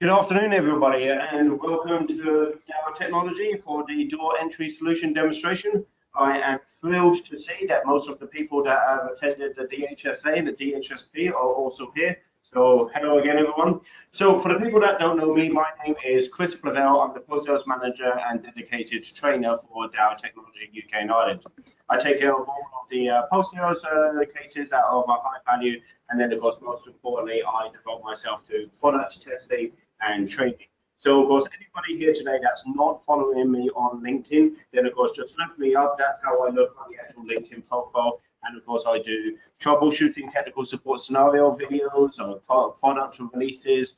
Good afternoon, everybody, and welcome to Dow Technology for the door entry solution demonstration. I am thrilled to see that most of the people that have attended the DHSA and the DHSP are also here. So hello again, everyone. So for the people that don't know me, my name is Chris Flavell. I'm the post-sales manager and dedicated trainer for Dow Technology UK and Ireland. I take care of all of the post-sales cases that are of a high value, and then of course, most importantly, I devote myself to product testing and training. So, of course, anybody here today that's not following me on LinkedIn, then of course just look me up. That's how I look on the actual LinkedIn profile. And of course, I do troubleshooting technical support scenario videos, product releases,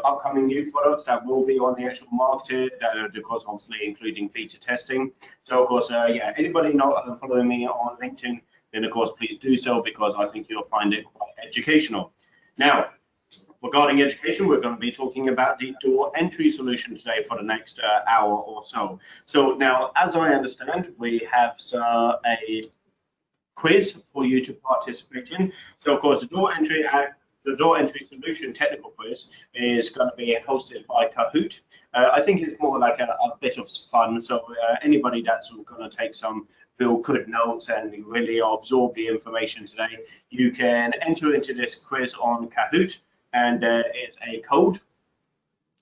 upcoming new products that will be on the actual market, of course, obviously including beta testing. So, of course, yeah, anybody not following me on LinkedIn, then of course, please do so because I think you'll find it quite educational. Now, regarding education, we're going to be talking about the door entry solution today for the next hour or so. So now, as I understand, we have a quiz for you to participate in. So of course, the door entry solution technical quiz is going to be hosted by Kahoot. I think it's more like a bit of fun. So anybody that's going to take some real good notes and really absorb the information today, you can enter into this quiz on Kahoot. And there is a code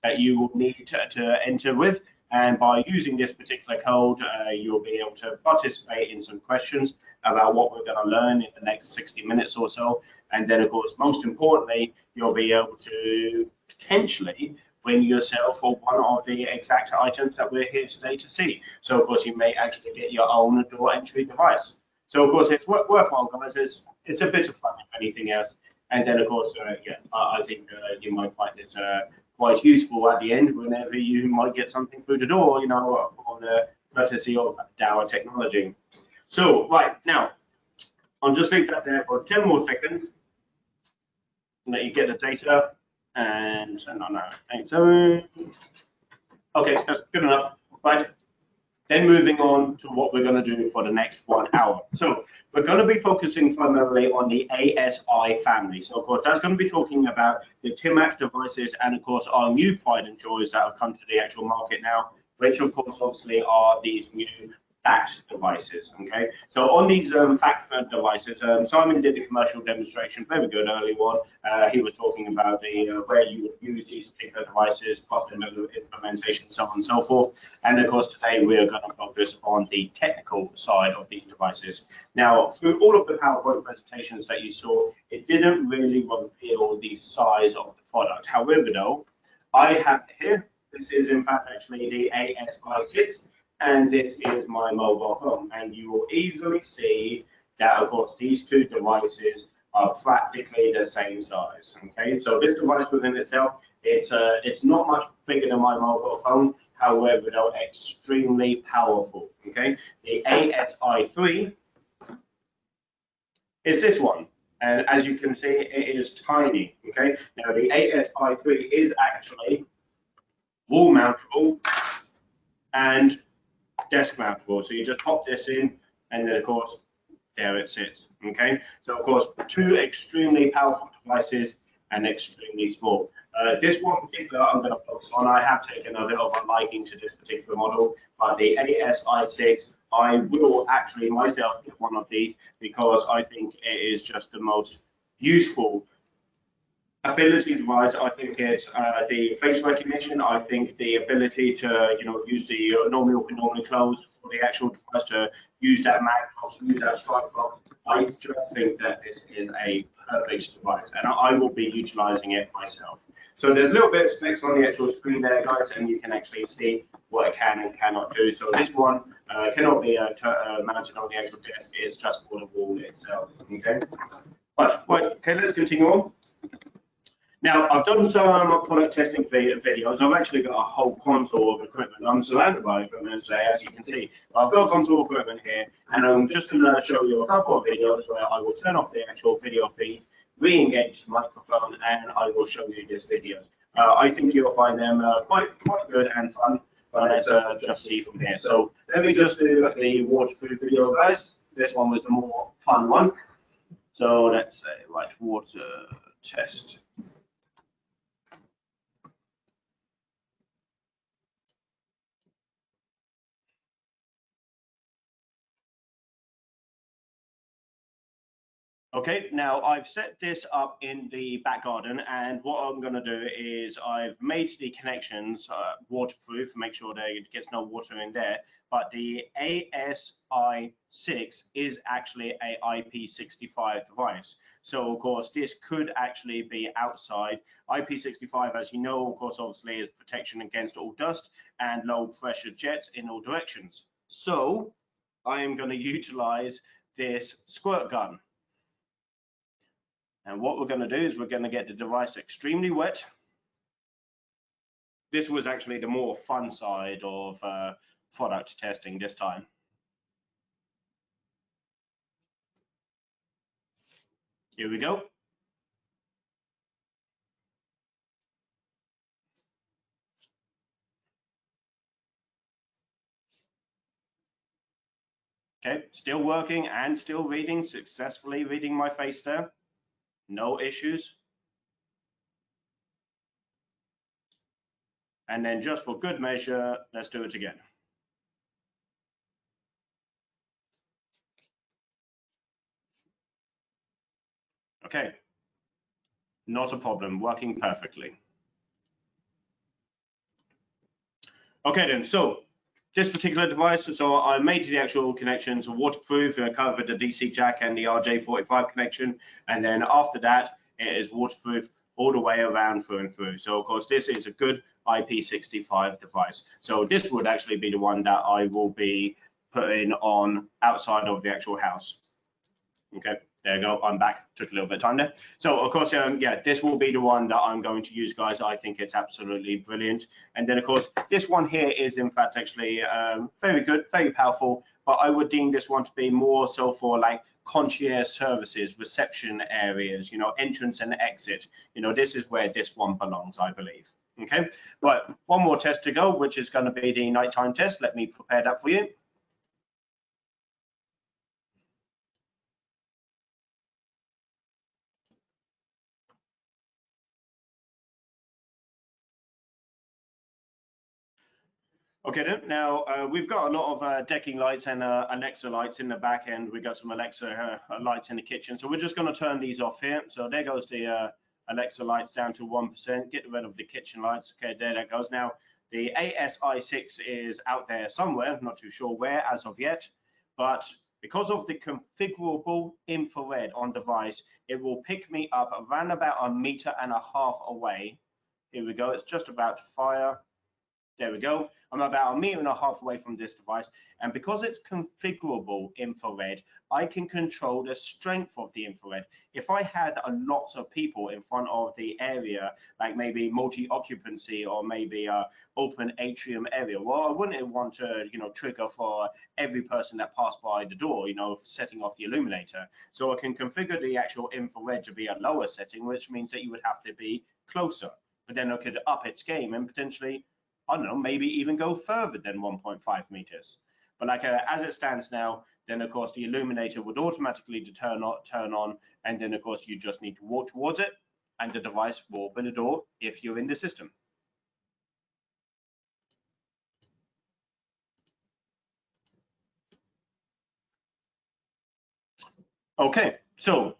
that you will need to enter with. And by using this particular code, you'll be able to participate in some questions about what we're going to learn in the next 60 minutes or so. And then, of course, most importantly, you'll be able to potentially win yourself for one of the exact items that we're here today to see. So, of course, you may actually get your own door entry device. So, of course, it's worthwhile, guys. It's a bit of fun, if anything else. And then, of course, yeah, I think you might find it quite useful at the end whenever you might get something through the door, you know, on the courtesy of Dow Technology. So, right, now, I'll just leave that there for 10 more seconds and let you get the data. And no, 87. Okay, that's good enough. Right. Then moving on to what we're going to do for the next 1 hour. So we're going to be focusing primarily on the ASI family. So of course, that's going to be talking about the Timac devices and of course our new pride and joys that have come to the actual market now, which of course obviously are these new FACT devices. Okay, so on these FACT devices, Simon did a commercial demonstration, very good early one. He was talking about the where you would use these particular devices, cost and implementation, so on and so forth. And of course, today we are going to focus on the technical side of these devices. Now, through all of the PowerPoint presentations that you saw, it didn't really reveal the size of the product. However, though, I have here. This is in fact actually the ASI6. And this is my mobile phone, and you will easily see that of course these two devices are practically the same size. Okay, so this device within itself, it's not much bigger than my mobile phone, however they're extremely powerful. Okay, the ASI3 is this one, and as you can see, it is tiny. Okay, now the ASI3 is actually wall mountable and desk mountable. So you just pop this in, and then of course there it sits. Okay, so of course two extremely powerful devices and extremely small. This one particular I'm going to focus on. I have taken a bit of a liking to this particular model, but the ASI6, I will actually myself get one of these because I think it is just the most useful ability device. I think it's the face recognition. I think the ability to, you know, use the normally closed for the actual device, to use that mag box, use that strike box. I just think that this is a perfect device, and I will be utilizing it myself. So there's a little bit of specs on the actual screen there, guys, and you can actually see what it can and cannot do. So this one cannot be mounted on the actual desk. It's just for the wall itself. Okay. Right. Okay. Let's continue on. Now, I've done some product testing videos. I've actually got a whole console of equipment. I'm surrounded by equipment today, as you can see. I've got a console of equipment here, and I'm just going to show you a couple of videos where I will turn off the actual video feed, re-engage the microphone, and I will show you these videos. I think you'll find them quite good and fun, but let's just see from here. So let me just do the waterproof video, guys. This one was the more fun one. So let's say, right, water test. Okay, now I've set this up in the back garden, and what I'm going to do is I've made the connections waterproof, make sure there gets no water in there, but the ASI6 is actually a IP65 device. So of course this could actually be outside. IP65, as you know, of course, obviously is protection against all dust and low pressure jets in all directions. So I am going to utilize this squirt gun. And what we're going to do is we're going to get the device extremely wet. This was actually the more fun side of product testing this time. Here we go. Okay, still working and still reading, successfully reading my face there. No issues. And then just for good measure, let's do it again. Okay, not a problem, working perfectly. Okay then, so this particular device, so I made the actual connections waterproof, I covered the DC jack and the RJ45 connection, and then after that, it is waterproof all the way around through and through. So of course, this is a good IP65 device. So this would actually be the one that I will be putting on outside of the actual house. Okay, there you go, I'm back, took a little bit of time there. So of course, yeah, this will be the one that I'm going to use, guys. I think it's absolutely brilliant. And then of course, this one here is in fact actually very good, very powerful, but I would deem this one to be more so for like concierge services, reception areas, you know, entrance and exit. You know, this is where this one belongs, I believe. Okay, but one more test to go, which is going to be the nighttime test. Let me prepare that for you. Okay, then. Now we've got a lot of decking lights and Alexa lights in the back end. We've got some Alexa lights in the kitchen. So we're just going to turn these off here. So there goes the Alexa lights down to 1%. Get rid of the kitchen lights. Okay, there that goes. Now the ASI6 is out there somewhere. I'm not too sure where as of yet, but because of the configurable infrared on device, it will pick me up around about 1.5 meters away. Here we go. It's just about to fire. There we go. I'm about 1.5 meters away from this device. And because it's configurable infrared, I can control the strength of the infrared. If I had a lot of people in front of the area, like maybe multi-occupancy or maybe a open atrium area, well, I wouldn't want to, you know, trigger for every person that passed by the door, you know, setting off the illuminator. So I can configure the actual infrared to be a lower setting, which means that you would have to be closer. But then I could up its game and potentially, I don't know, maybe even go further than 1.5 meters. But like as it stands now, then of course the illuminator would automatically turn on, and then of course you just need to walk towards it, and the device will open the door if you're in the system. Okay, so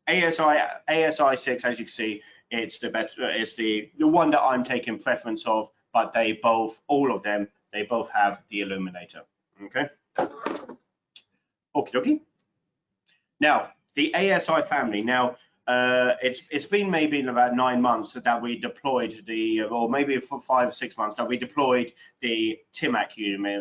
ASI6, as you can see, it's the better, it's the one that I'm taking preference of. But they both, all of them, they both have the illuminator. Okay. Okie dokie. Now the ASI family. Now it's been maybe in about 9 months that we deployed the, or maybe for 5 or 6 months that we deployed the TIMAC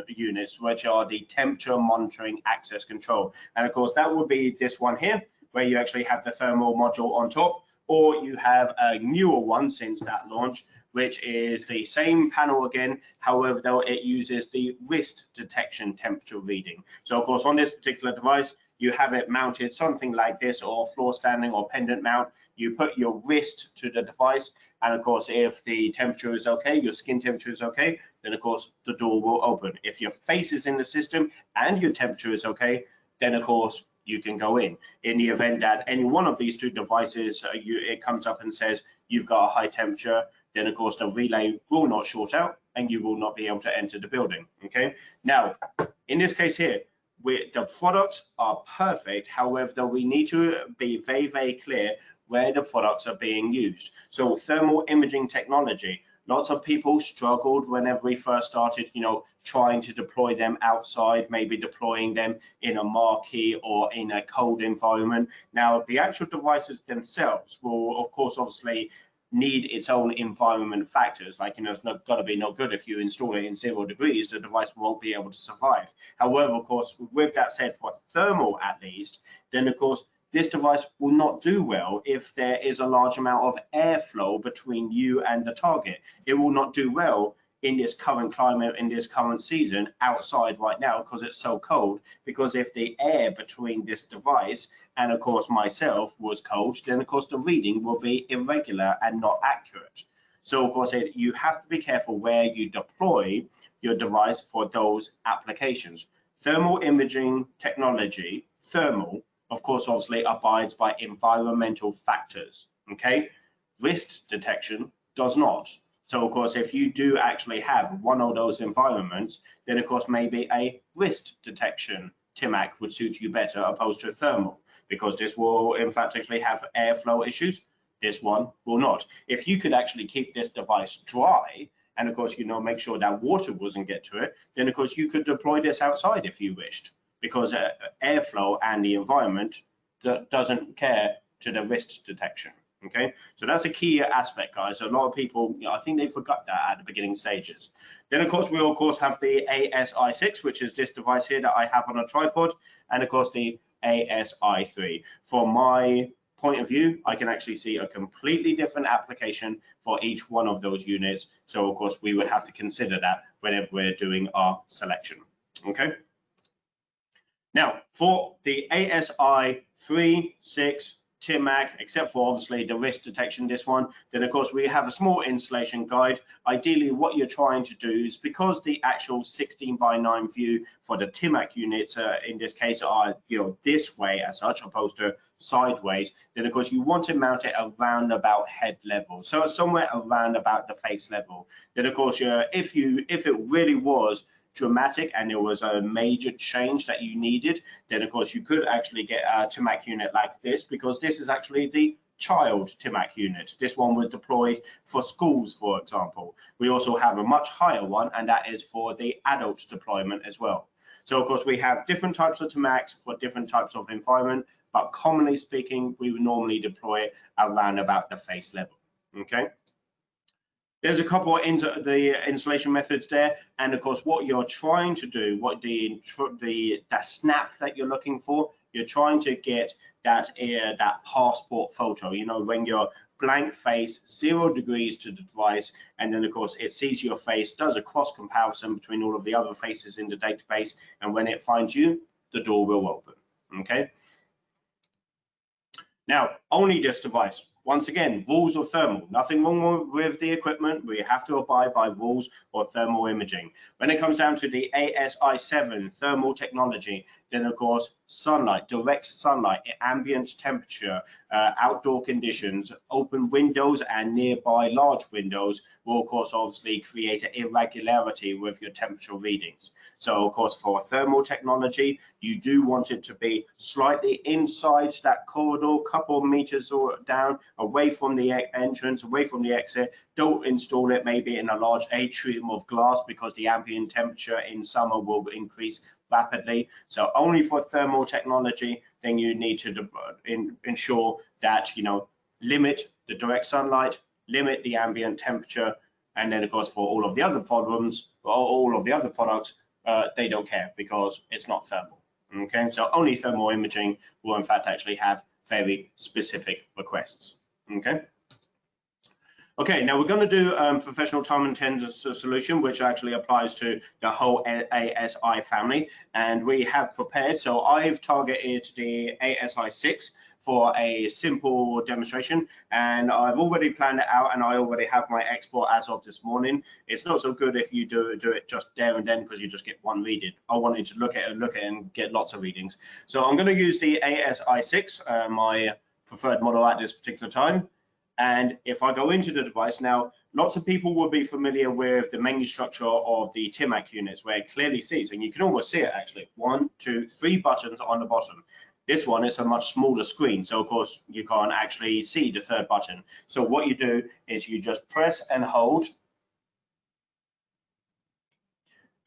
units, which are the temperature monitoring access control. And of course that would be this one here, where you actually have the thermal module on top, or you have a newer one since that launch, which is the same panel again. However, though, it uses the wrist detection temperature reading. So of course, on this particular device, you have it mounted something like this, or floor standing or pendant mount. You put your wrist to the device, and of course, if the temperature is okay, your skin temperature is okay, then of course the door will open. If your face is in the system and your temperature is okay, then of course you can go in. In the event that any one of these two devices, it comes up and says you've got a high temperature, then of course the relay will not short out and you will not be able to enter the building. Okay. Now, in this case here, the products are perfect. However, we need to be very, very clear where the products are being used. So thermal imaging technology, lots of people struggled whenever we first started, trying to deploy them outside, maybe deploying them in a marquee or in a cold environment. Now, the actual devices themselves will, of course, obviously need its own environment factors. Like, it's not got to be no good if you install it in 0 degrees, the device won't be able to survive. However, of course, with that said, for thermal at least, then of course, this device will not do well if there is a large amount of airflow between you and the target. It will not do well in this current climate, in this current season, outside right now, because it's so cold. Because if the air between this device and of course myself was cold, then of course the reading will be irregular and not accurate. So of course you have to be careful where you deploy your device for those applications. Thermal imaging technology, thermal, of course, obviously abides by environmental factors, okay? Wrist detection does not. So of course, if you do actually have one of those environments, then of course maybe a wrist detection TIMAC would suit you better opposed to thermal, because this will in fact actually have airflow issues. This one will not. If you could actually keep this device dry, and of course, make sure that water doesn't get to it, then of course you could deploy this outside if you wished, because airflow and the environment doesn't care to the wrist detection. Okay, so that's a key aspect, guys. A lot of people, I think they forgot that at the beginning stages. Then of course we have the ASI6, which is this device here that I have on a tripod, and of course the ASI3. From my point of view, I can actually see a completely different application for each one of those units. So of course we would have to consider that whenever we're doing our selection. Okay. Now, for the ASI 3, 6, TIMAC, except for obviously the wrist detection, this one, then of course we have a small installation guide. Ideally, what you're trying to do is, because the actual 16:9 view for the TIMAC units in this case are this way as such, opposed to sideways, then of course you want to mount it around about head level, so somewhere around about the face level. Then of course if it really was dramatic and there was a major change that you needed, then of course you could actually get a TIMAC unit like this, because this is actually the child TIMAC unit. This one was deployed for schools, for example. We also have a much higher one, and that is for the adult deployment as well. So of course we have different types of TIMACs for different types of environment, but commonly speaking, we would normally deploy it around about the face level. Okay. There's a couple of the installation methods there, and of course what you're trying to do, what the snap that you're looking for, you're trying to get that passport photo, when you're blank face, 0 degrees to the device, and then of course it sees your face, does a cross comparison between all of the other faces in the database, and when it finds you, the door will open. Okay. Now, only this device. Once again, rules of thermal. Nothing wrong with the equipment. We have to abide by rules or thermal imaging. When it comes down to the ASI7 thermal technology, then of course sunlight, direct sunlight, ambient temperature, outdoor conditions, open windows and nearby large windows will of course obviously create an irregularity with your temperature readings. So of course for thermal technology, you do want it to be slightly inside that corridor, couple of meters or down, away from the entrance, away from the exit. Don't install it maybe in a large atrium of glass, because the ambient temperature in summer will increase rapidly. So only for thermal technology, then you need to ensure that limit the direct sunlight, limit the ambient temperature, and then of course for all of the other problems, or all of the other products, they don't care because it's not thermal. Okay, so only thermal imaging will in fact actually have very specific requests. Okay, now we're going to do professional time and attendance solution, which actually applies to the whole ASI family, and we have prepared. So I've targeted the ASI6 for a simple demonstration, and I've already planned it out, and I already have my export as of this morning. It's not so good if you do it just there and then, because you just get one reading. I wanted to look at it and get lots of readings. So I'm going to use the ASI6, my preferred model at this particular time. And if I go into the device now, lots of people will be familiar with the menu structure of the Timac units, where it clearly sees, and you can almost see it actually, 1, 2, 3 buttons on the bottom. This one is a much smaller screen, so of course you can't actually see the third button. So what you do is you just press and hold,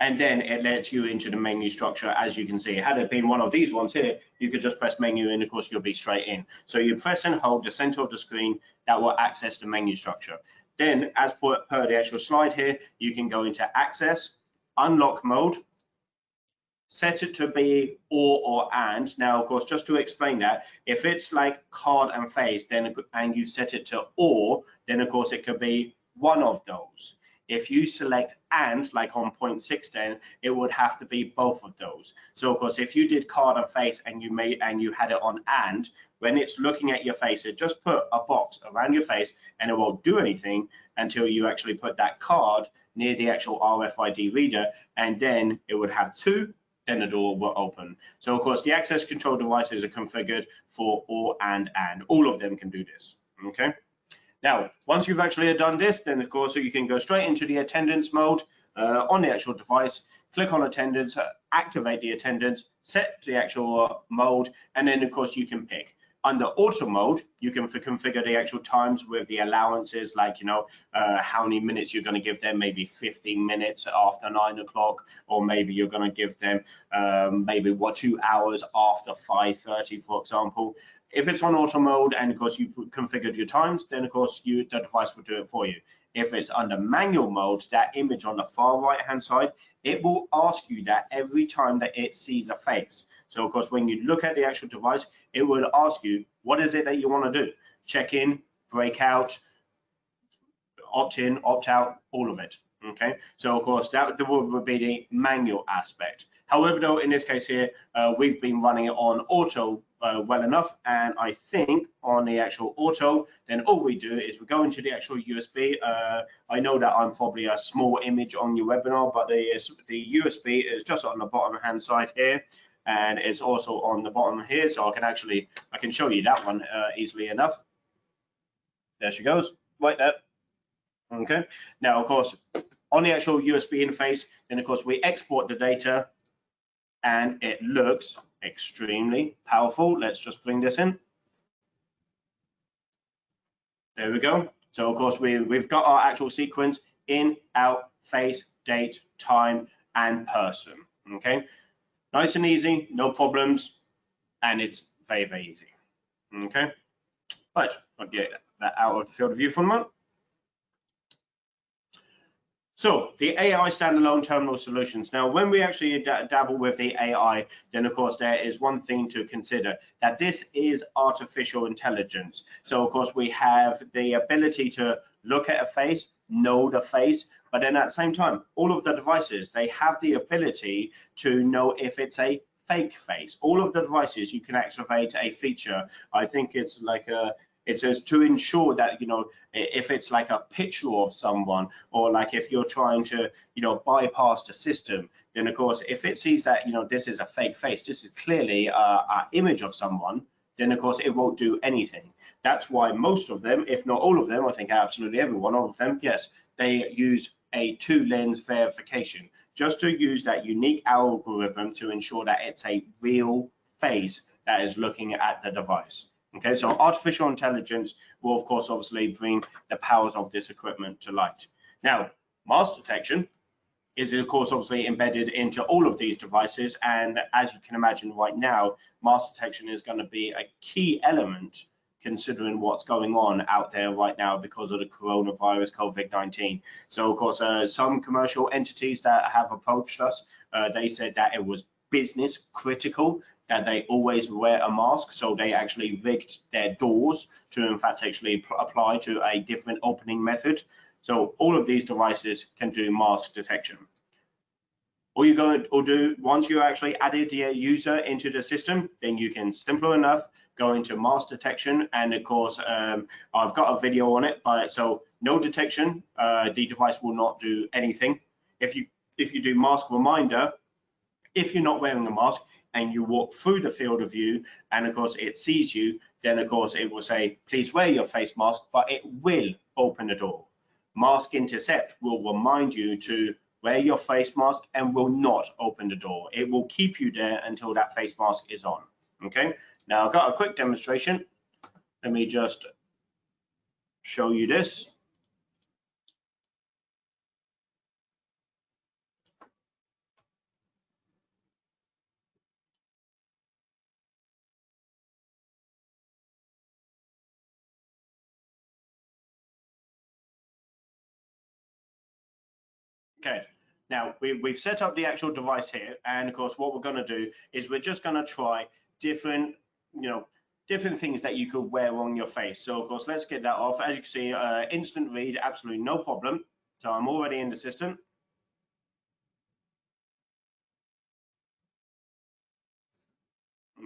and then it lets you into the menu structure. As you can see, had it been one of these ones here, you could just press menu and of course you'll be straight in. So you press and hold the center of the screen, that will access the menu structure. Then as per the actual slide here, you can go into access, unlock mode, set it to be or and. Now of course, just to explain that, if it's like card and face, then and you set it to or, then of course it could be one of those. If you select and, like on 0.6, then it would have to be both of those. So of course, if you did card and face and you had it on and, when it's looking at your face, it just put a box around your face and it won't do anything until you actually put that card near the actual RFID reader, and then it would have 2, then the door will open. So of course, the access control devices are configured for or and. All of them can do this, okay? Now, once you've actually done this, then of course you can go straight into the attendance mode on the actual device, click on attendance, activate the attendance, set the actual mode, and then of course you can pick. Under auto mode, you can configure the actual times with the allowances, like, how many minutes you're going to give them, maybe 15 minutes after 9 o'clock, or maybe you're going to give them maybe 2 hours after 5:30, for example. If it's on auto mode and of course you've configured your times, then of course the device will do it for you. If it's under manual mode, that image on the far right hand side, it will ask you that every time that it sees a face. So of course, when you look at the actual device, it will ask you, what is it that you want to do? Check in, break out, opt in, opt out, all of it. Okay, so of course that would be the manual aspect. However, though, in this case here, we've been running it on auto well enough, and I think on the actual auto, then all we do is we go into the actual USB. I know that I'm probably a small image on your webinar, but the USB is just on the bottom hand side here, and it's also on the bottom here, so I can show you that one easily enough. There she goes, right there. Okay, now of course on the actual USB interface, then of course we export the data, and it looks extremely powerful. Let's just bring this in. There we go. So of course we've got our actual sequence: in, out, face, date, time, and person. Okay, nice and easy, no problems, and it's very, very easy. Okay, right, I'll get that out of the field of view for a moment. So the AI standalone terminal solutions. Now, when we actually dabble with the AI, then of course there is one thing to consider, that this is artificial intelligence. So of course we have the ability to look at a face, know the face, but then at the same time, all of the devices, they have the ability to know if it's a fake face. All of the devices, you can activate a feature. I think it's like it says to ensure that, if it's like a picture of someone, or like if you're trying to, bypass the system, then of course, if it sees that, this is a fake face, this is clearly an image of someone, then of course it won't do anything. That's why most of them, if not all of them, I think absolutely every one of them, yes, they use a 2-lens verification, just to use that unique algorithm to ensure that it's a real face that is looking at the device. Okay, so artificial intelligence will, of course, obviously bring the powers of this equipment to light. Now, mask detection is, of course, obviously embedded into all of these devices. And as you can imagine right now, mask detection is going to be a key element considering what's going on out there right now because of the coronavirus, COVID-19. So, of course, some commercial entities that have approached us, they said that it was business critical that they always wear a mask, so they actually rigged their doors to in fact actually apply to a different opening method. So all of these devices can do mask detection. All you're going to do, once you actually added your user into the system, then you can, simple enough, go into mask detection, and of course I've got a video on it, but so no detection, the device will not do anything. If you do mask reminder, if you're not wearing a mask and you walk through the field of view, and of course it sees you, then of course it will say, please wear your face mask, but it will open the door. Mask intercept will remind you to wear your face mask and will not open the door. It will keep you there until that face mask is on. Okay, now I've got a quick demonstration. Let me just show you this. Okay, now we've set up the actual device here, and of course what we're going to do is we're just going to try different, different things that you could wear on your face. So of course, let's get that off. As you can see, instant read, absolutely no problem. So I'm already in the system.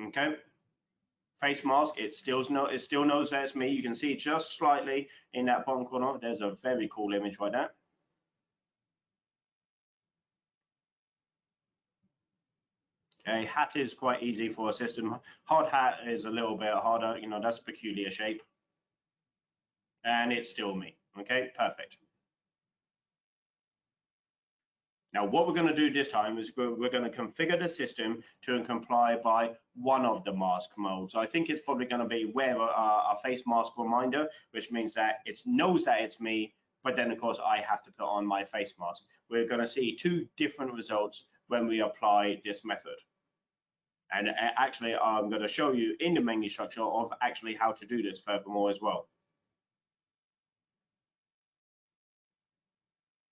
Okay, face mask, it still knows that it's me. You can see just slightly in that bottom corner. There's a very cool image right there. A hat is quite easy for a system. Hard hat is a little bit harder. That's peculiar shape. And it's still me. Okay, perfect. Now, what we're going to do this time is we're going to configure the system to comply by one of the mask modes. I think it's probably going to be wear a face mask reminder, which means that it knows that it's me, but then of course I have to put on my face mask. We're going to see two different results when we apply this method. And actually, I'm going to show you in the menu structure of actually how to do this furthermore as well.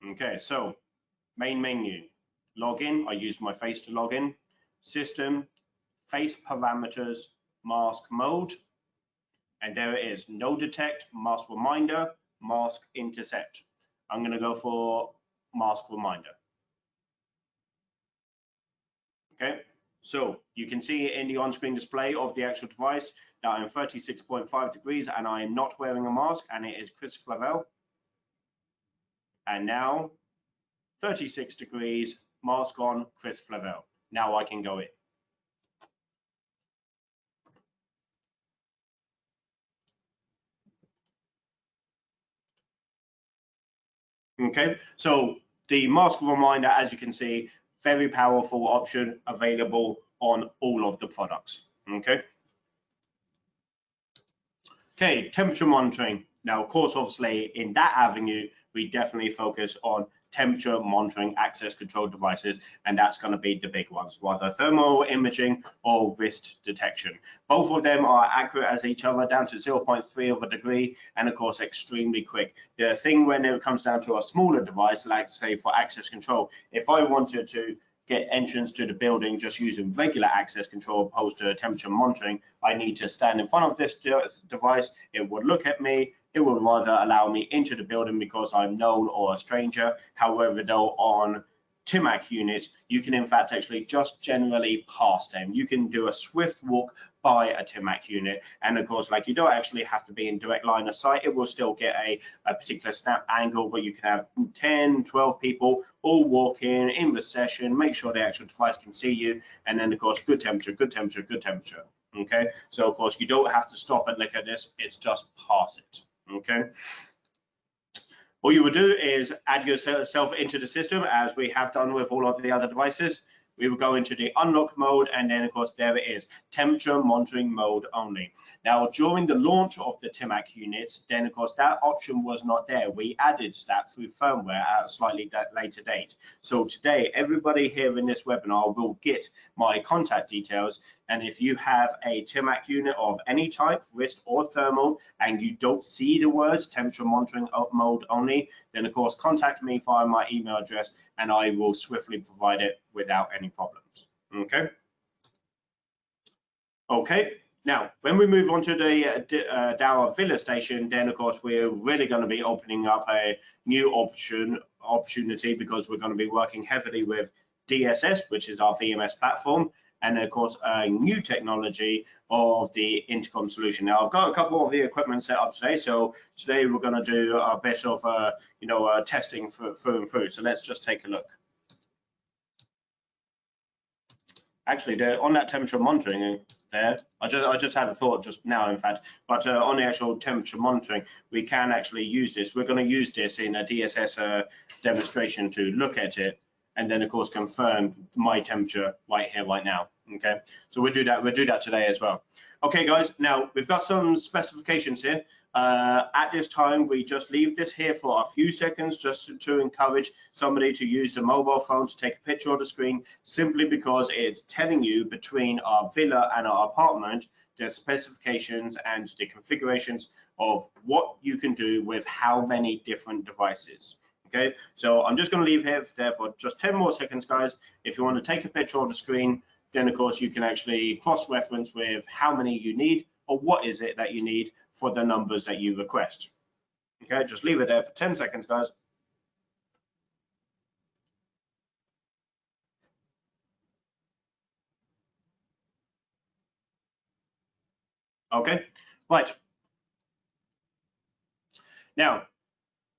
Okay, so main menu, login. I use my face to log in. System, face parameters, mask mode. And there it is, no detect, mask reminder, mask intercept. I'm going to go for mask reminder. Okay. So you can see in the on-screen display of the actual device that I'm 36.5 degrees and I am not wearing a mask, and it is Chris Flavell. And now 36 degrees, mask on, Chris Flavell. Now I can go in. Okay, so the mask reminder, as you can see, very powerful option available on all of the products. Okay. Okay, temperature monitoring. Now, of course, obviously, in that avenue, we definitely focus on temperature monitoring access control devices, and that's going to be the big ones, whether thermal imaging or wrist detection. Both of them are accurate as each other, down to 0.3 of a degree, and of course extremely quick. The thing when it comes down to a smaller device, like say for access control, if I wanted to get entrance to the building just using regular access control opposed to temperature monitoring, I need to stand in front of this device. It would look at me. It will rather allow me into the building because I'm known or a stranger. However, though, on TIMAC units, you can in fact actually just generally pass them. You can do a swift walk by a TIMAC unit, and of course, like, you don't actually have to be in direct line of sight. It will still get a particular snap angle, but you can have 10, 12 people all walking in the session, make sure the actual device can see you, and then of course, good temperature, good temperature, good temperature. Okay, so of course you don't have to stop and look at this, it's just pass it. Okay, all you would do is add yourself into the system, as we have done with all of the other devices. We will go into the unlock mode, and then of course there it is, temperature monitoring mode only. Now, during the launch of the TIMAC units, then of course that option was not there. We added that through firmware at a slightly later date. So today, everybody here in this webinar will get my contact details, and if you have a TIMAC unit of any type, wrist or thermal, and you don't see the words temperature monitoring mode only, then of course contact me via my email address, and I will swiftly provide it without any problems. Okay. Okay. Now, when we move on to the Dahua Villa station, then of course we're really going to be opening up a new opportunity, because we're going to be working heavily with DSS, which is our VMS platform, and of course a new technology of the intercom solution. Now, I've got a couple of the equipment set up today, so today we're going to do a bit of testing through and through. So let's just take a look. Actually, on that temperature monitoring there, I just had a thought just now, in fact, but on the actual temperature monitoring, we can actually use this. We're going to use this in a DSS demonstration to look at it, and then of course confirm my temperature right here, right now. Okay, so we'll do that today as well. Okay, guys, now we've got some specifications here. At this time, we just leave this here for a few seconds just to encourage somebody to use the mobile phone to take a picture of the screen, simply because it's telling you between our villa and our apartment the specifications and the configurations of what you can do with how many different devices. Okay, so I'm just going to leave here there for just 10 more seconds, guys. If you want to take a picture of the screen, then of course you can actually cross-reference with how many you need or what is it that you need for the numbers that you request. Okay, just leave it there for 10 seconds, guys. Okay, right. Now,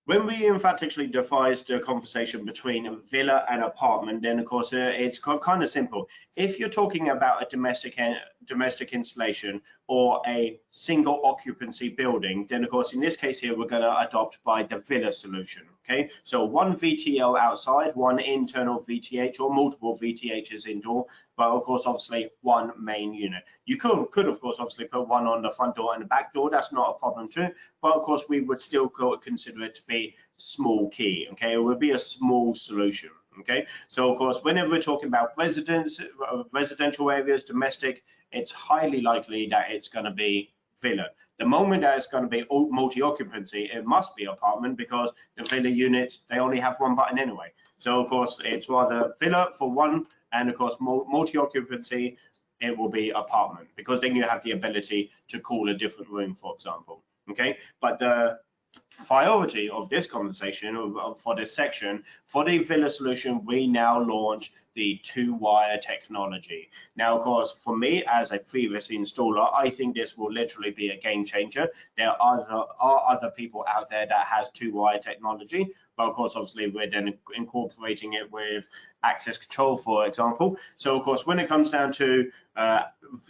when we in fact actually devised the conversation between a villa and apartment, then of course it's kind of simple. If you're talking about a domestic installation or a single occupancy building, then of course in this case here we're going to adopt by the villa solution. Okay, so one VTL outside, one internal VTH, or multiple VTHs indoor, but of course obviously one main unit. You could of course obviously put one on the front door and the back door. That's not a problem too, but of course we would still consider it to be small key. Okay, it would be a small solution. Okay, so of course whenever we're talking about residential areas, domestic, it's highly likely that it's going to be villa. The moment that it's going to be multi-occupancy, it must be apartment, because the villa units, they only have one button anyway. So of course it's rather villa for one, and of course multi-occupancy, it will be apartment, because then you have the ability to call a different room, for example. Okay, but the priority of this conversation for this section, for the villa solution, we now launch the 2-wire technology. Now, of course, for me as a previous installer, I think this will literally be a game changer. There are other people out there that has 2-wire technology, but of course, obviously, we're then incorporating it with access control, for example. So, of course, when it comes down to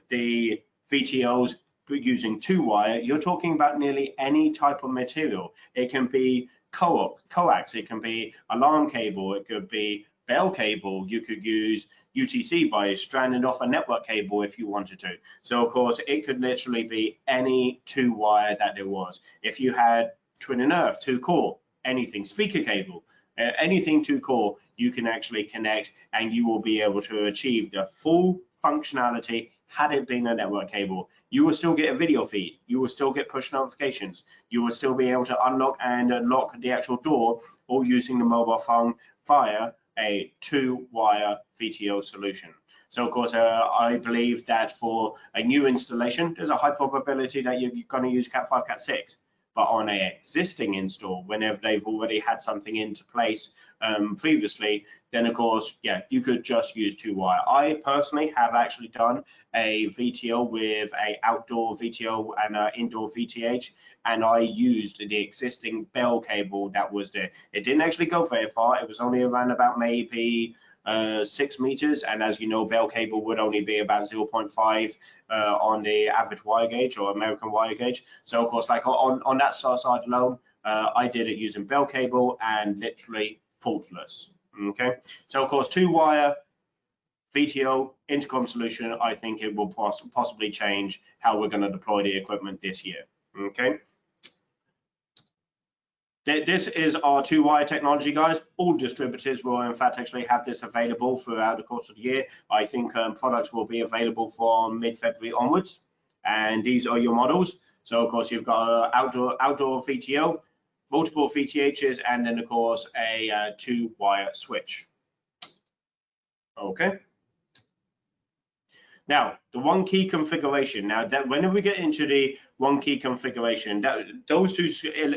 the VTOs using 2-wire, you're talking about nearly any type of material. It can be coax, it can be alarm cable, it could be bell cable, you could use UTC by stranding off a network cable if you wanted to. So of course it could literally be any 2-wire that there was. If you had twin and earth, 2-core, anything, speaker cable, anything 2-core, you can actually connect, and you will be able to achieve the full functionality. Had it been a network cable, you will still get a video feed, you will still get push notifications, you will still be able to unlock and lock the actual door, all using the mobile phone via a 2-wire VTO solution. So of course, I believe that for a new installation, there's a high probability that you're going to use Cat5, Cat6. But on an existing install, whenever they've already had something into place previously, then of course, yeah, you could just use 2-wire. I personally have actually done a VTO with a outdoor VTO and an indoor VTH, and I used the existing bell cable that was there. It didn't actually go very far. It was only around about maybe 6 meters, and as you know, bell cable would only be about 0.5 on the average wire gauge or American wire gauge. So of course, like on that side alone, I did it using bell cable and literally faultless. Okay, so of course 2-wire VTO intercom solution, I think it will possibly change how we're going to deploy the equipment this year. Okay. This is our 2-wire technology, guys. All distributors will in fact actually have this available throughout the course of the year. I think products will be available from mid-February onwards, and these are your models. So of course you've got outdoor VTO, multiple VTHs, and then of course a 2-wire switch. Okay. Now, the 1 key configuration. Now, that whenever we get into the 1 key configuration, those two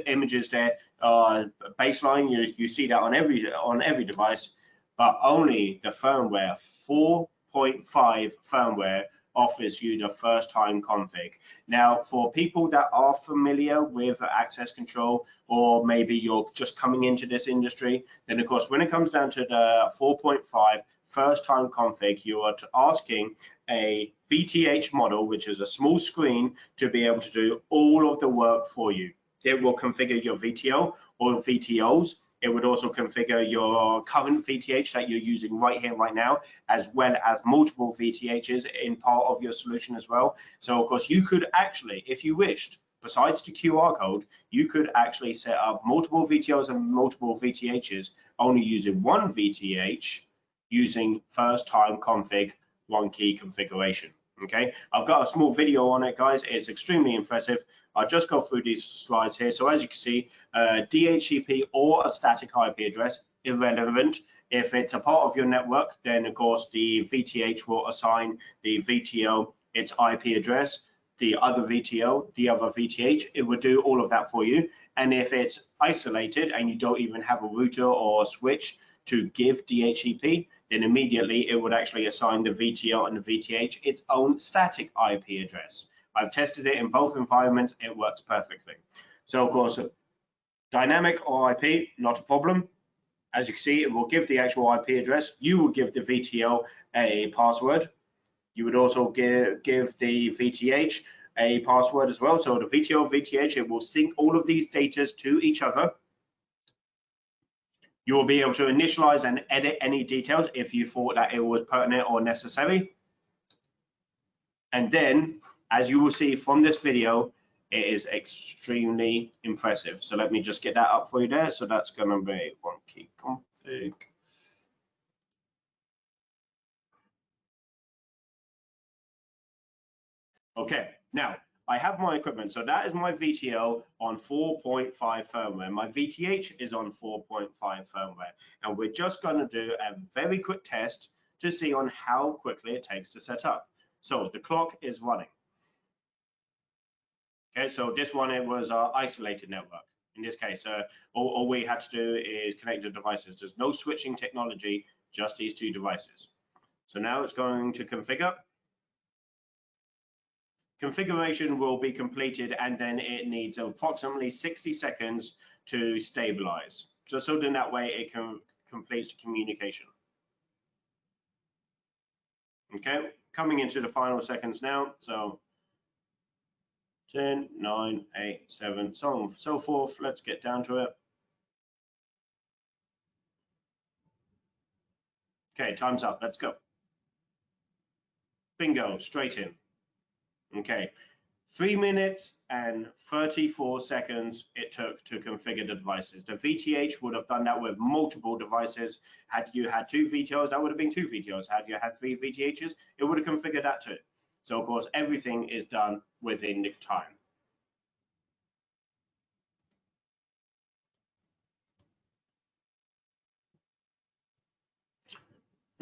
images there are baseline. You see that on every device, but only the firmware 4.5 firmware offers you the first time config. Now, for people that are familiar with access control, or maybe you're just coming into this industry, then of course when it comes down to the 4.5 first time config, you are asking a VTH model, which is a small screen, to be able to do all of the work for you. It will configure your VTO or VTOs. It would also configure your current VTH that you're using right here, right now, as well as multiple VTHs in part of your solution as well. So of course you could actually, if you wished, besides the QR code, you could actually set up multiple VTOs and multiple VTHs only using one VTH using first time config, one key configuration. Okay, I've got a small video on it, guys. It's extremely impressive. I'll just go through these slides here. So as you can see, DHCP or a static IP address, irrelevant. If it's a part of your network, then of course the VTH will assign the VTO its IP address, the other VTO, the other VTH, it would do all of that for you. And if it's isolated and you don't even have a router or a switch to give DHCP, then immediately it would actually assign the VTO and the VTH its own static IP address. I've tested it in both environments, it works perfectly. So of course, dynamic or IP, not a problem. As you can see, it will give the actual IP address. You will give the VTO a password. You would also give the VTH a password as well. So the VTO, VTH, it will sync all of these data to each other. You will be able to initialize and edit any details if you thought that it was pertinent or necessary. And then, as you will see from this video, it is extremely impressive. So let me just get that up for you there. So that's going to be one key config. Okay, now I have my equipment. So that is my VTO on 4.5 firmware. My VTH is on 4.5 firmware. And we're just going to do a very quick test to see on how quickly it takes to set up. So the clock is running. Okay, so this one, it was our isolated network. In this case, all we had to do is connect the devices. There's no switching technology, just these two devices. So now it's going to configure. Configuration will be completed and then it needs approximately 60 seconds to stabilize, just so then that way it can complete the communication. Okay, coming into the final seconds now. So 10, 9, 8, 7, so on and so forth. Let's get down to it. Okay, time's up. Let's go. Bingo, straight in. Okay, 3 minutes and 34 seconds it took to configure the devices. The VTH would have done that with multiple devices. Had you had 2 VTOs, that would have been 2 VTOs. Had you had 3 VTHs, it would have configured that too. So of course, everything is done within the time.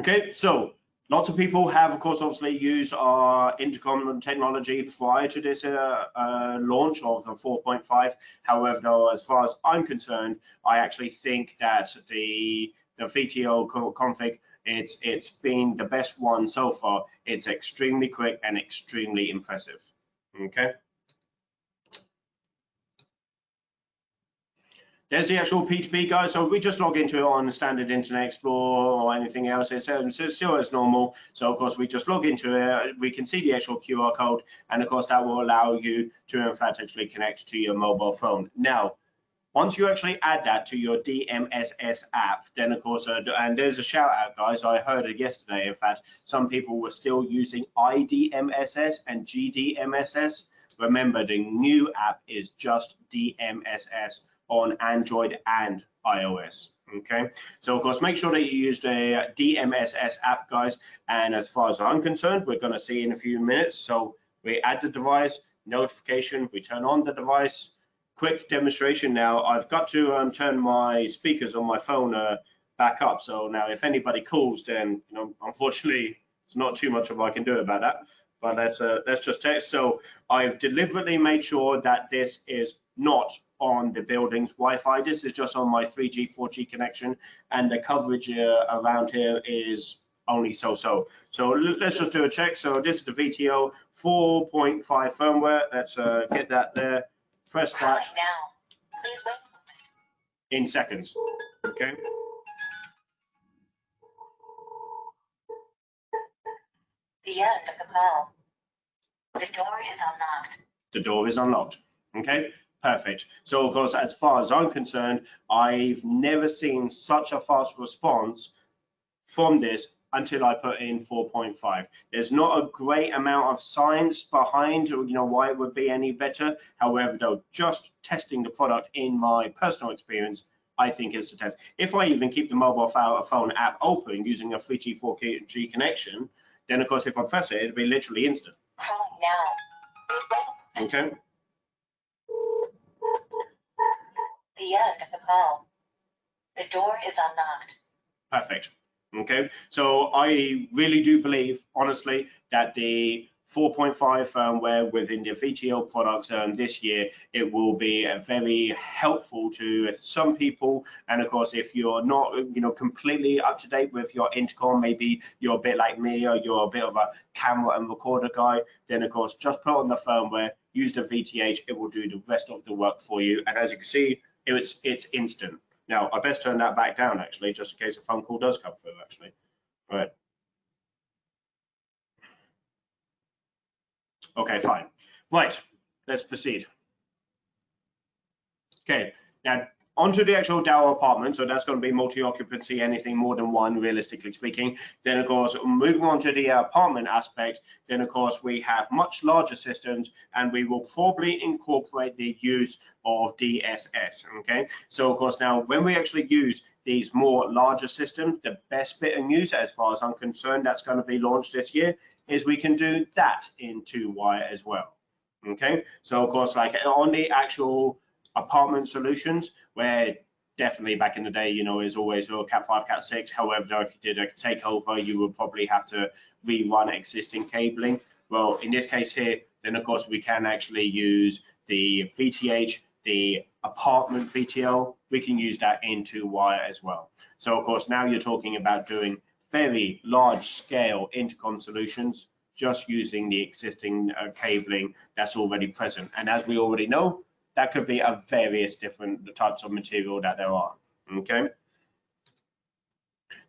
Okay, so lots of people have, of course, obviously used our intercom technology prior to this launch of the 4.5. However, though, as far as I'm concerned, I actually think that the VTO config, it's been the best one so far. It's extremely quick and extremely impressive. Okay. There's the actual P2P, guys. So we just log into it on the standard Internet Explorer or anything else. It's still as normal. So of course we just log into it. We can see the actual QR code, and of course that will allow you to in fact actually connect to your mobile phone. Now, once you actually add that to your DMSS app, then of course, and there's a shout out, guys. I heard it yesterday. In fact, some people were still using IDMSS and GDMSS. Remember, the new app is just DMSS on Android and iOS. Okay, so of course make sure that you use the DMSS app, guys, and as far as I'm concerned, we're going to see in a few minutes. So we add the device, notification, we turn on the device. Quick demonstration now. I've got to turn my speakers on my phone back up, so now if anybody calls, then unfortunately it's not too much of I can do about that, but let's just test. So I've deliberately made sure that this is not on the building's Wi-Fi. This is just on my 3G, 4G connection, and the coverage around here is only so-so. So let's just do a check. So this is the VTO 4.5 firmware. Let's get that there. Press that. Please wait in seconds. Okay. end of the call. The door is unlocked. The door is unlocked. Okay, perfect. So of course, as far as I'm concerned, I've never seen such a fast response from this until I put in 4.5. There's not a great amount of science behind, why it would be any better. However, though, just testing the product in my personal experience, I think it's a test. If I even keep the mobile phone app open using a 3G, 4G connection, then of course, if I press it, it'll be literally instant. Calling now. Okay. The end of the call. The door is unlocked. Perfect. Okay, so I really do believe, honestly, that the 4.5 firmware within the VTO products this year, it will be very helpful to some people. And of course, if you're not, completely up to date with your intercom, maybe you're a bit like me, or you're a bit of a camera and recorder guy, then of course, just put on the firmware, use the VTH, it will do the rest of the work for you. And as you can see, it's instant. Now, I best turn that back down, actually, just in case a phone call does come through, actually. All right. Okay, fine. Right, let's proceed. Okay, now onto the actual Dow apartment. So that's going to be multi-occupancy, anything more than one, realistically speaking. Then, of course, moving on to the apartment aspect, then, of course, we have much larger systems, and we will probably incorporate the use of DSS, okay? So, of course, now, when we actually use these more larger systems, the best bit of news, as far as I'm concerned, that's going to be launched this year, is we can do that in 2-wire as well, okay? So, of course, like on the actual apartment solutions, where definitely back in the day, is always Cat 5, Cat 6. However, if you did a takeover, you would probably have to rerun existing cabling. Well, in this case here, then of course we can actually use the VTH, the apartment VTO. We can use that in 2-wire as well. So of course, now you're talking about doing very large scale intercom solutions, just using the existing cabling that's already present. And as we already know, that could be of various different types of material that there are, okay?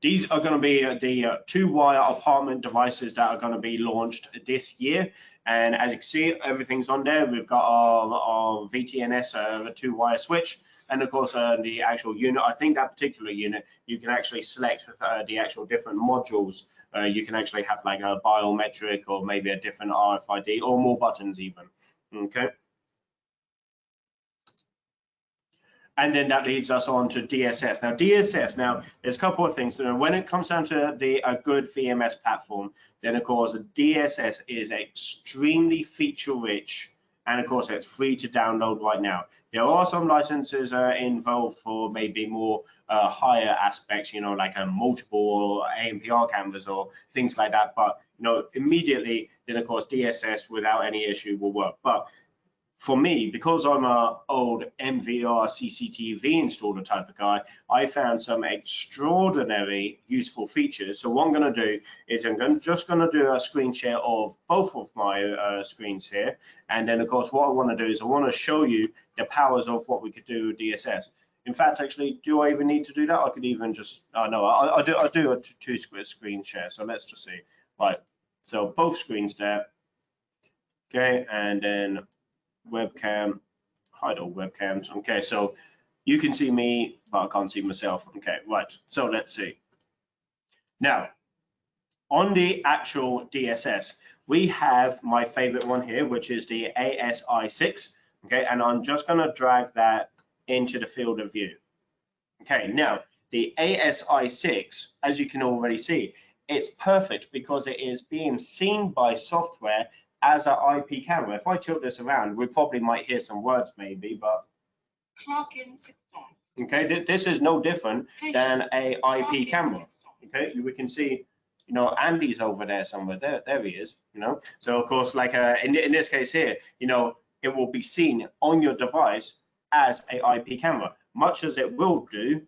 These are going to be the 2-wire apartment devices that are going to be launched this year. And as you can see, everything's on there. We've got our VTNS 2-wire switch. And of course, the actual unit, I think that particular unit, you can actually select with the actual different modules. You can actually have like a biometric or maybe a different RFID or more buttons even, okay? And then that leads us on to DSS. Now, DSS, there's a couple of things. When it comes down to a good VMS platform, then of course, DSS is extremely feature-rich, and of course, it's free to download right now. There are some licenses involved for maybe more higher aspects, like a multiple ANPR cameras or things like that. But immediately, then of course, DSS without any issue will work. But for me, because I'm an old MVR CCTV installer type of guy, I found some extraordinary useful features. So what I'm going to do is just going to do a screen share of both of my screens here. And then, of course, what I want to do is I want to show you the powers of what we could do with DSS. In fact, actually, do I even need to do that? I could even just, no, I do a 2 screen share. So let's just see. Right, so both screens there. Okay, and then webcam, hide all webcams. Okay, so you can see me, but I can't see myself. Okay, right, so let's see. Now, on the actual DSS, we have my favorite one here, which is the ASI6. Okay, and I'm just going to drag that into the field of view. Okay, now the ASI6, as you can already see, it's perfect because it is being seen by software as an IP camera. If I tilt this around, we probably might hear some words maybe, but okay, this is no different than a IP camera. Okay, we can see, Andy's over there somewhere. There he is. So of course, like in this case here, it will be seen on your device as a IP camera, much as it will do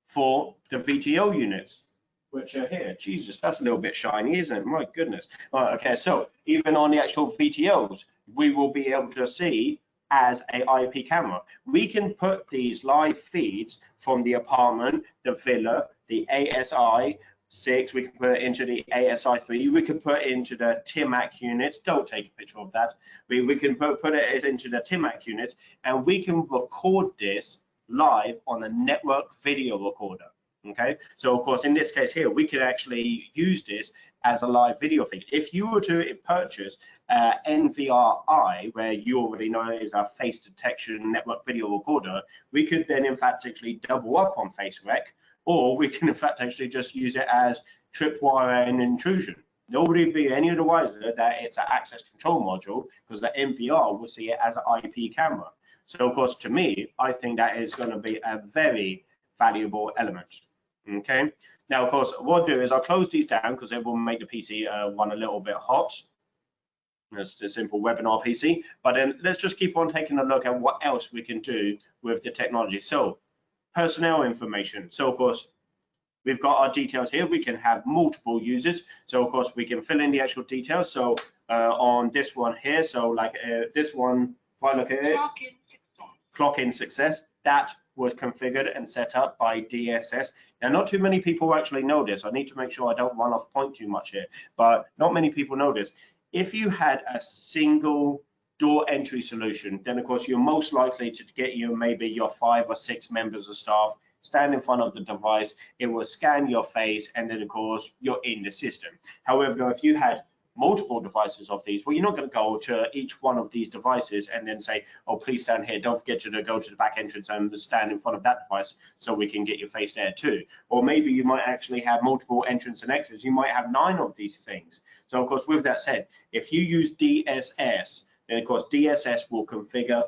for the VTO units, which are here. Jesus, that's a little bit shiny, isn't it? My goodness. Right, okay, so even on the actual VTOs, we will be able to see as a IP camera. We can put these live feeds from the apartment, the villa, the ASI, 6, we can put it into the ASI3, we can put it into the TIMAC unit. Don't take a picture of that. We can put it into the TIMAC unit, and we can record this live on a network video recorder. Okay, so of course in this case here we could actually use this as a live video feed. If you were to purchase NVRI, where you already know is our face detection network video recorder, we could then in fact actually double up on FaceRec, or we can in fact actually just use it as tripwire and intrusion. Nobody would be any the wiser that it's an access control module, because the NVR will see it as an IP camera. So of course, to me, I think that is going to be a very valuable element. Okay. Now, of course, what I'll do is I'll close these down because it will make the PC run a little bit hot. It's a simple webinar PC. But then let's just keep on taking a look at what else we can do with the technology. So, personnel information. So, of course, we've got our details here. We can have multiple users. So, of course, we can fill in the actual details. So, on this one here, so like this one, if I look at it, clock in success, that was configured and set up by DSS. Now, not too many people actually know this. I need to make sure I don't run off point too much here, but not many people know this. If you had a single door entry solution, then of course you're most likely to get maybe your 5 or 6 members of staff stand in front of the device, it will scan your face, and then of course you're in the system. However, if you had multiple devices of these, well, you're not going to go to each one of these devices and then say, oh, please stand here, don't forget to go to the back entrance and stand in front of that device so we can get your face there too. Or maybe you might actually have multiple entrance and exits. You might have 9 of these things. So of course, with that said, if you use DSS, then of course DSS will configure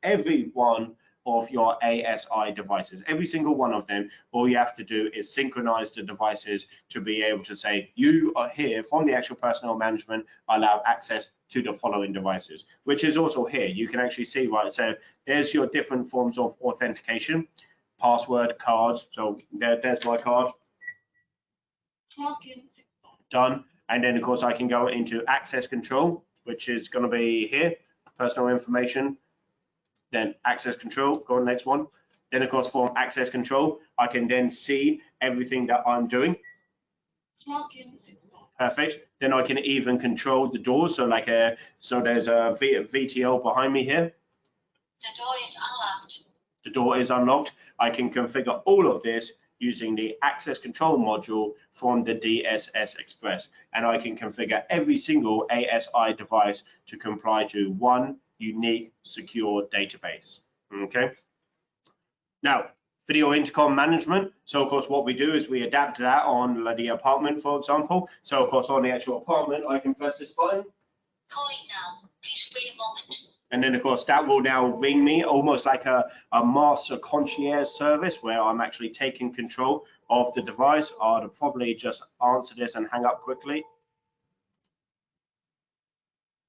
every one of your ASI devices, every single one of them. All you have to do is synchronize the devices to be able to say, you are here from the actual personnel management, allow access to the following devices, which is also here. You can actually see, right, so there's your different forms of authentication, password, cards. So there's my card. Done. And then of course I can go into access control, which is going to be here, personal information, then access control, go on the next one. Then of course from access control, I can then see everything that I'm doing. Perfect. Then I can even control the doors. So like so there's a VTO behind me here. The door is unlocked. The door is unlocked. I can configure all of this using the access control module from the DSS Express. And I can configure every single ASI device to comply to one unique secure database. Okay. Now, video intercom management. So of course what we do is we adapt that on the apartment, for example. So of course on the actual apartment I can press this button. Calling now. Please wait a moment. And then of course that will now ring me almost like a master concierge service where I'm actually taking control of the device. I'd probably just answer this and hang up quickly.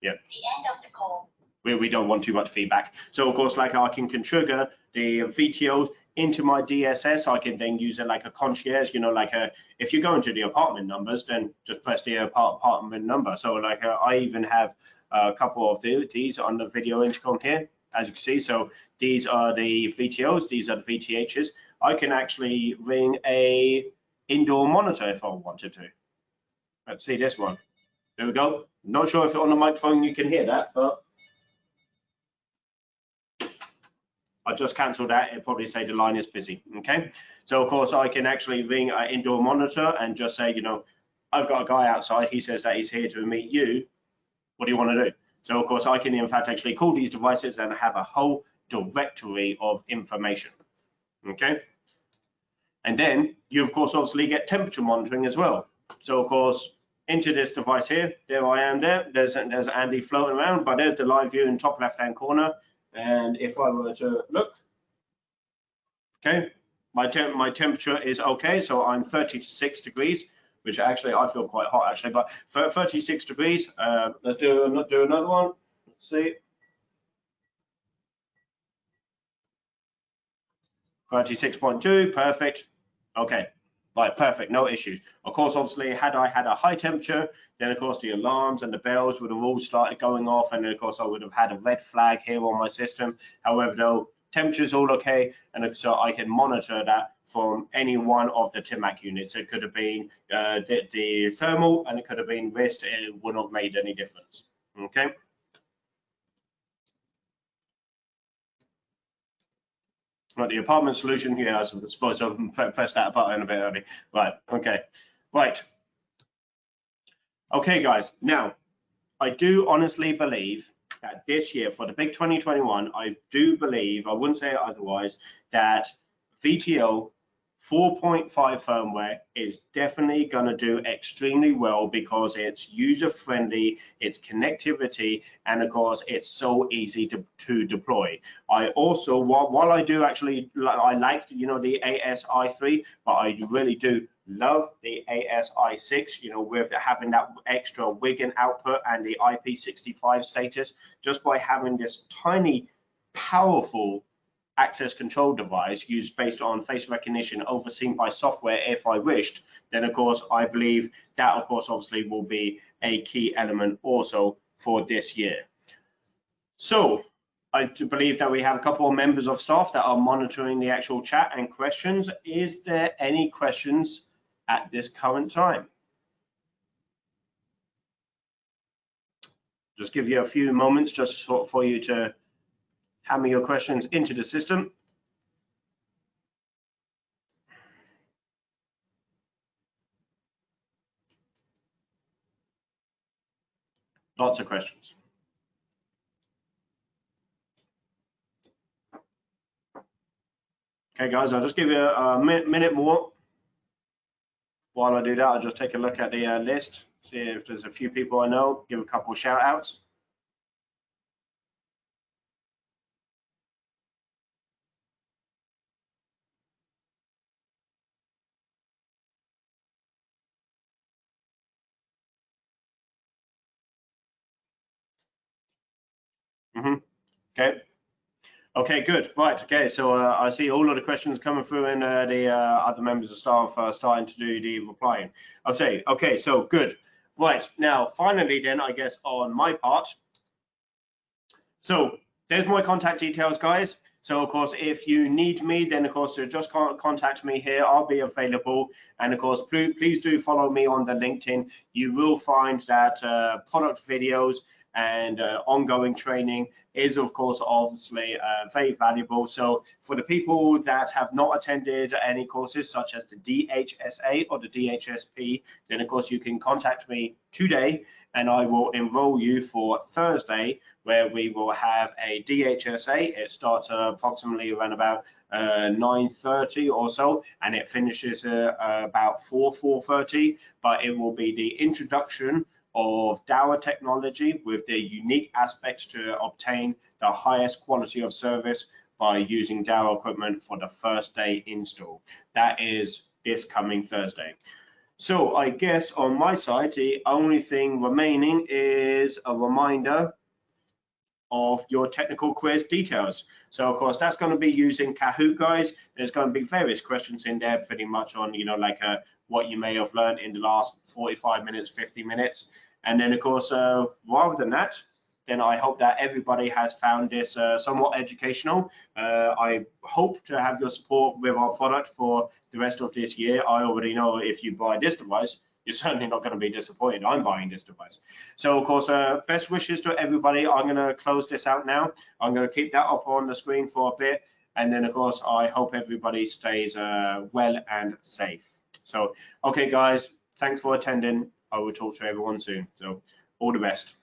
Yeah. The end of the call. We don't want too much feedback. So of course, like I can trigger the VTOs into my DSS. I can then use it like a concierge, you know, like if you're going to the apartment numbers, then just press the apartment number. So like I even have a couple of these on the video intercom here, as you can see. So these are the VTOs, these are the VTHs. I can actually ring a indoor monitor if I wanted to. Let's see this one. There we go. Not sure if on the microphone you can hear that, but I just cancelled that. It'll probably say the line is busy. Okay. So of course I can actually ring an indoor monitor and just say, you know, I've got a guy outside. He says that he's here to meet you. What do you want to do? So of course I can in fact actually call these devices and have a whole directory of information. Okay. And then you of course obviously get temperature monitoring as well. So of course into this device here, there I am there. There's Andy floating around, but there's the live view in top left hand corner. And if I were to look, okay, my temperature is okay, so I'm 36 degrees, which actually I feel quite hot actually, but for 36 degrees, let's do another one. Let's see, 36.2, perfect. Okay, right, perfect, no issues. Of course, obviously, had I had a high temperature, then of course the alarms and the bells would have all started going off, and then of course I would have had a red flag here on my system. However, though, temperature's all okay, and so I can monitor that from any one of the Timac units. It could have been the thermal, and it could have been wrist. It wouldn't have made any difference. Okay. Right, the apartment solution. Yeah, I suppose I pressed that button a bit early. Right. Okay. Right. Okay, guys. Now, I do honestly believe that this year, for the big 2021, I do believe, I wouldn't say otherwise, that VTO 4.5 firmware is definitely going to do extremely well because it's user friendly, it's connectivity, and of course it's so easy to deploy. I also, while I do actually, I like, you know, the ASI3, but I really do love the ASI6, you know, with having that extra Wigan output and the IP65 status, just by having this tiny, powerful access control device used based on face recognition overseen by software if I wished, then of course I believe that of course obviously will be a key element also for this year. So I do believe that we have a couple of members of staff that are monitoring the actual chat and questions. Is there any questions at this current time? Just give you a few moments just for you to hammer your questions into the system. Lots of questions. Okay, guys, I'll just give you a minute more. While I do that, I'll just take a look at the list, see if there's a few people I know, give a couple of shout outs. Okay. Okay, good. Right. Okay. So I see all of the questions coming through, and the other members of staff are starting to do the replying. I'll say, okay, so good. Right. Now, finally, then, I guess on my part. So there's my contact details, guys. So of course, if you need me, then of course, just contact me here. I'll be available. And of course, please do follow me on the LinkedIn. You will find that product videos and ongoing training is of course obviously very valuable. So for the people that have not attended any courses such as the DHSA or the DHSP, then of course you can contact me today and I will enroll you for Thursday, where we will have a DHSA. It starts approximately around about 9:30 or so, and it finishes about 4:30, but it will be the introduction of Dahua technology with the unique aspects to obtain the highest quality of service by using Dahua equipment for the first day install. That is this coming Thursday. So I guess on my side, the only thing remaining is a reminder of your technical quiz details. So of course that's going to be using Kahoot, guys. There's going to be various questions in there pretty much on, you know, like what you may have learned in the last 45 minutes, 50 minutes. And then of course, rather than that, then I hope that everybody has found this somewhat educational. I hope to have your support with our product for the rest of this year. I already know if you buy this device, you're certainly not going to be disappointed. I'm buying this device. So of course, best wishes to everybody. I'm going to close this out now. I'm going to keep that up on the screen for a bit. And then of course, I hope everybody stays well and safe. So, okay, guys, thanks for attending. I will talk to everyone soon. So all the best.